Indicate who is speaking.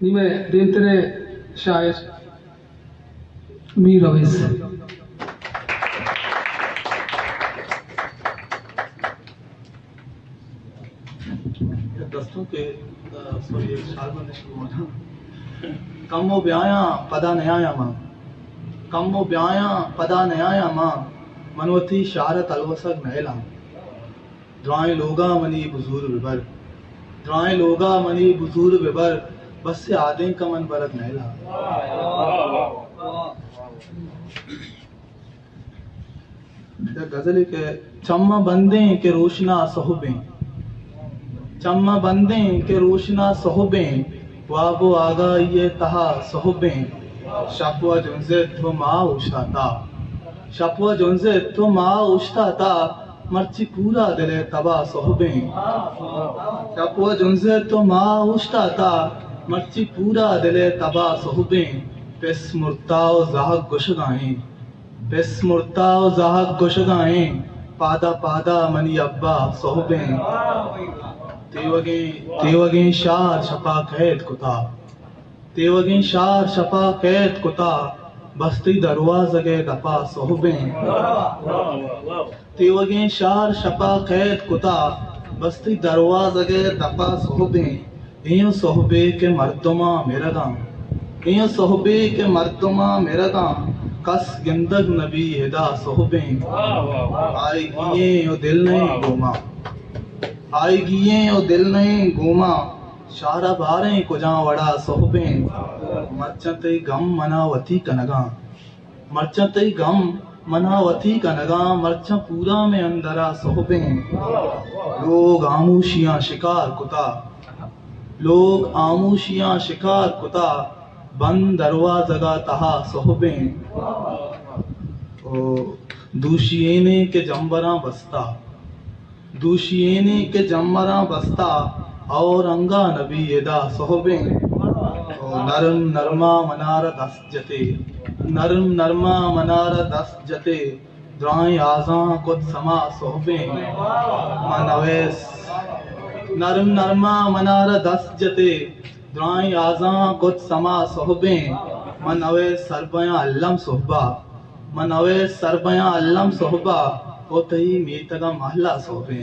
Speaker 1: Nime dentere şair Mir Aviz.
Speaker 2: दोस्तों के sorry शाल बंद शुरू होना कम वो ब्याया पदा नया मां कम वो ब्याया पदा नया मां मनवती शारत अलवसक नैला द्राए लोगा मनी बुजुर्ग विबर द्राए लोगा मनी बुजुर्ग विबर बस से आदे का मन बरत नैला गजल के चम्मा बंदे के रोशना सहुबे चम्मा बंदे के रोशना सहुबे वाबो आगा ये तहा सहुबे शपवा जुनसे तो माँ उछाता शपवा जुनसे तो माँ उछाता मर्ची पूरा दिले तबा सहुबे शपवा जुनसे तो माँ उछाता मर्ची पूरा दिले तबा सहुबे पेस मुर्ताओ जाहक गुशगाएं पेस मुर्ताओ जाहक गुशगाएं पादा पादा मनी अब्बा सहुबे तेवगे शार शपा कैद कुता तेवगे शार शपा कैद कुता बस्ती दरवाज़े दपा सोहबे तेवगे शार शपा कैद कुता बस्ती दरवाज़े दपा सोहबे इयो सोहबे के मर्दमा मेरा इयो सोहबे के मर्दमा मेरा कस गिंदग नबी हिदा सोहबे आई गिये ओ दिल नहीं गोमा आई गिये ओ दिल नहीं घूमा शारा बारे कुजा वड़ा सोहबे मर्चते गम मनावती कनगा मर्चते गम मनावती कनगा मर्चा पूरा में अंदरा सोहबे लोग आमूशियां शिकार कुता लोग आमूशियां शिकार कुता बंद दरवाज़ा तहा सोहबे ओ दूशियेने के जंबरा बस्ता दूशियेने के जम्मरा बस्ता और अंगा नबी एदा सोहबे नरम नरमा मनार दस जते नरम नरमा मनार दस जते द्राई आजा कुछ समा सोहबे मनवेस नरम नरमा मनार दस जते द्राई आजा कुछ समा सोहबे मनवे सरबया अल्लम सोहबा मनवे सरबया अल्लम सोहबा वो तही मीतगा महला सोहबे